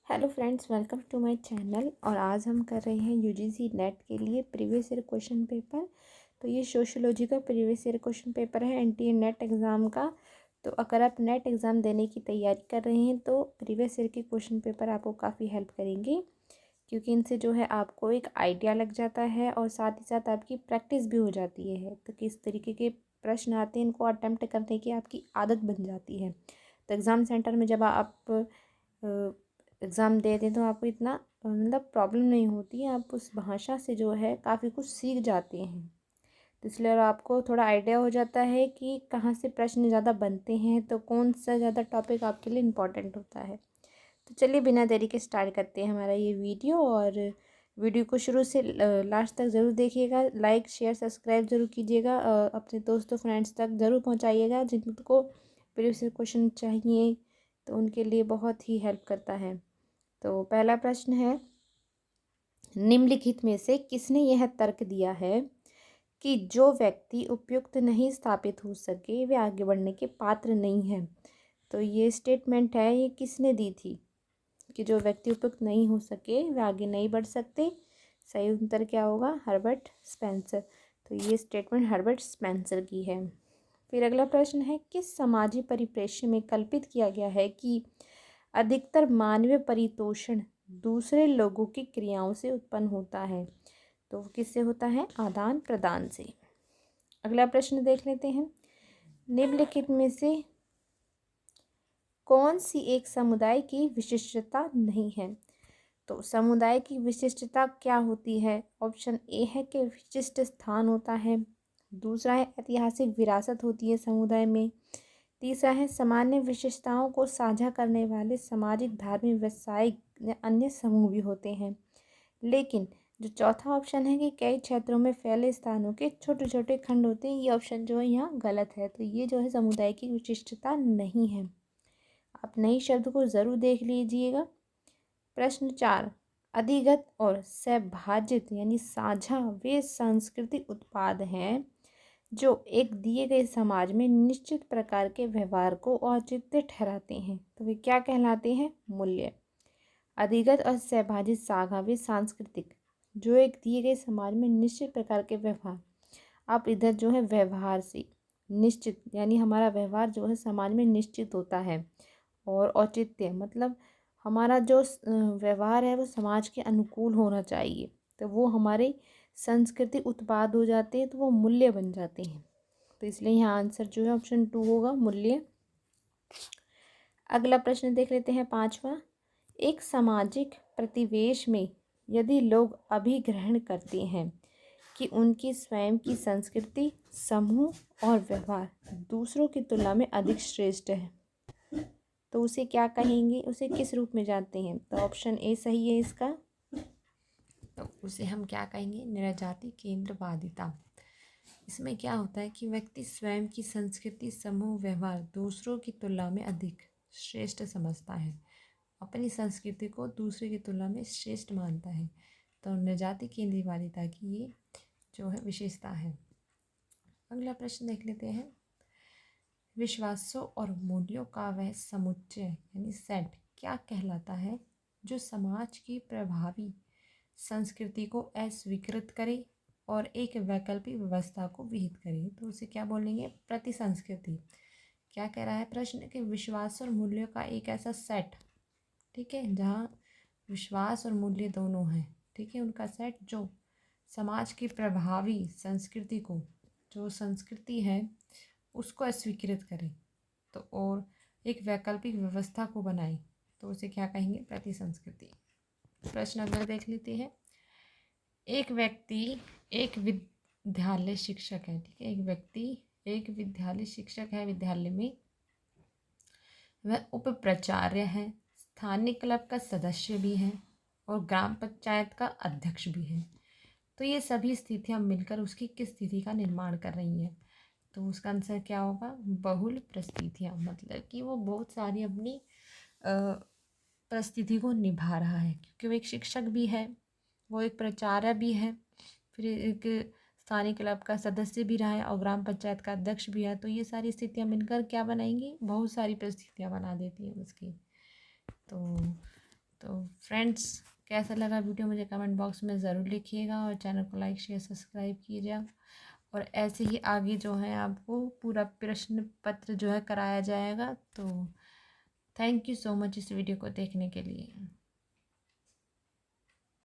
Hello friends, welcome to my channel. और आज हम कर रहे हैं यूजीसी नेट के लिए प्रीवियस ईयर क्वेश्चन पेपर। तो ये सोशियोलॉजी का प्रीवियस ईयर क्वेश्चन पेपर है एनटीए नेट एग्ज़ाम का। तो अगर आप नेट एग्ज़ाम देने की तैयारी कर रहे हैं तो प्रीवियस ईयर के क्वेश्चन पेपर आपको काफ़ी हेल्प करेंगे, क्योंकि इनसे जो है आपको एक आइडिया लग जाता है और साथ ही साथ आपकी प्रैक्टिस भी हो जाती है। तो किस तरीके के प्रश्न आते हैं इनको अटैम्प्ट करने की आपकी आदत बन जाती है। तो एग्ज़ाम सेंटर में जब आप एग्ज़ाम दे दें तो आपको इतना मतलब प्रॉब्लम नहीं होती है। आप उस भाषा से जो है काफ़ी कुछ सीख जाते हैं। तो इसलिए और आपको थोड़ा आइडिया हो जाता है कि कहाँ से प्रश्न ज़्यादा बनते हैं, तो कौन सा ज़्यादा टॉपिक आपके लिए इम्पोर्टेंट होता है। तो चलिए बिना देरी के स्टार्ट करते हैं हमारा ये वीडियो। और वीडियो को शुरू से लास्ट तक ज़रूर देखिएगा। लाइक शेयर सब्सक्राइब ज़रूर कीजिएगा। अपने दोस्तों फ्रेंड्स तक ज़रूर पहुंचाइएगा जिनको प्रीवियस क्वेश्चन चाहिए, तो उनके लिए बहुत ही हेल्प करता है। तो पहला प्रश्न है, निम्नलिखित में से किसने यह तर्क दिया है कि जो व्यक्ति उपयुक्त नहीं स्थापित हो सके वे आगे बढ़ने के पात्र नहीं है। तो ये स्टेटमेंट है, ये किसने दी थी कि जो व्यक्ति उपयुक्त नहीं हो सके वे आगे नहीं बढ़ सकते। सही उत्तर क्या होगा? Herbert Spencer. तो ये स्टेटमेंट हर्बर्ट स्पेंसर की है। फिर अगला प्रश्न है, किस समाजी परिप्रेक्ष्य में कल्पित किया गया है कि अधिकतर मानवीय परितोषण दूसरे लोगों की क्रियाओं से उत्पन्न होता है? तो वो किससे होता है? आदान प्रदान से। अगला प्रश्न देख लेते हैं, निम्नलिखित में से कौन सी एक समुदाय की विशिष्टता नहीं है? तो समुदाय की विशिष्टता क्या होती है? ऑप्शन ए है कि विशिष्ट स्थान होता है। दूसरा है ऐतिहासिक विरासत होती है समुदाय में। तीसरा है सामान्य विशेषताओं को साझा करने वाले सामाजिक, धार्मिक, व्यावसायिक या अन्य समूह भी होते हैं। लेकिन जो चौथा ऑप्शन है कि कई क्षेत्रों में फैले स्थानों के छोटे छोटे खंड होते हैं, ये ऑप्शन जो है यहाँ गलत है। तो ये जो है समुदाय की विशिष्टता नहीं है। आप नई शब्द को ज़रूर देख लीजिएगा। प्रश्न 4, अधिगत और सहभाजित यानी साझा वे सांस्कृतिक उत्पाद हैं जो एक दिए गए समाज में निश्चित प्रकार के व्यवहार को औचित्य ठहराते हैं। तो वे क्या कहलाते हैं? मूल्य। अधिगत और सहभाजित साझा वे सांस्कृतिक जो एक दिए गए समाज में निश्चित प्रकार के व्यवहार। आप इधर जो है व्यवहार से निश्चित यानी हमारा व्यवहार जो है समाज में निश्चित होता है। और औचित्य मतलब हमारा जो व्यवहार है वो समाज के अनुकूल होना चाहिए। तो वो हमारे सांस्कृतिक उत्पाद हो जाते हैं, तो वो मूल्य बन जाते हैं। तो इसलिए यहाँ आंसर जो है ऑप्शन 2 होगा, मूल्य। अगला प्रश्न देख लेते हैं, 5वां, एक सामाजिक प्रतिवेश में यदि लोग अभिग्रहण करते हैं कि उनकी स्वयं की संस्कृति, समूह और व्यवहार दूसरों की तुलना में अधिक श्रेष्ठ है, तो उसे क्या कहेंगे? उसे किस रूप में जानते हैं? तो ऑप्शन ए सही है इसका। तो उसे हम क्या कहेंगे? नृजाति केंद्रवादिता। इसमें क्या होता है कि व्यक्ति स्वयं की संस्कृति, समूह, व्यवहार दूसरों की तुलना में अधिक श्रेष्ठ समझता है, अपनी संस्कृति को दूसरे की तुलना में श्रेष्ठ मानता है। तो नृजाति केंद्रवादिता की ये जो है विशेषता है। अगला प्रश्न देख लेते हैं, विश्वासों और मूल्यों का वह समुच्चय यानी सेट क्या कहलाता है जो समाज की प्रभावी संस्कृति को अस्वीकृत करे और एक वैकल्पिक व्यवस्था को विहित करे? तो उसे क्या बोलेंगे? प्रति संस्कृति। क्या कह रहा है प्रश्न कि विश्वास और मूल्यों का एक ऐसा सेट, ठीक है, जहाँ विश्वास और मूल्य दोनों हैं, ठीक है, उनका सेट जो समाज की प्रभावी संस्कृति को, जो संस्कृति है उसको अस्वीकृत करे तो और एक वैकल्पिक व्यवस्था को बनाए, तो उसे क्या कहेंगे? प्रति संस्कृति। प्रश्न अगला देख लेते हैं, एक व्यक्ति एक विद्यालय शिक्षक है, ठीक है, एक व्यक्ति एक विद्यालय शिक्षक है, विद्यालय में वह उप प्राचार्य है, स्थानीय क्लब का सदस्य भी है और ग्राम पंचायत का अध्यक्ष भी है। तो ये सभी स्थितियां मिलकर उसकी किस स्थिति का निर्माण कर रही हैं? तो उसका आंसर क्या होगा? बहुल परिस्थितियाँ। मतलब कि वो बहुत सारी अपनी परिस्थिति को निभा रहा है, क्योंकि वो एक शिक्षक भी है, वो एक प्राचार्य भी है, फिर एक स्थानीय क्लब का सदस्य भी रहा है और ग्राम पंचायत का अध्यक्ष भी है। तो ये सारी स्थितियाँ मिलकर क्या बनाएंगी? बहुत सारी परिस्थितियाँ बना देती हैं उसकी। तो तो फ्रेंड्स, कैसा लगा वीडियो मुझे कमेंट बॉक्स में ज़रूर लिखिएगा और चैनल को लाइक शेयर सब्सक्राइब कीजिए। और ऐसे ही आगे जो है आपको पूरा प्रश्न पत्र जो है कराया जाएगा। तो थैंक यू सो मच इस वीडियो को देखने के लिए।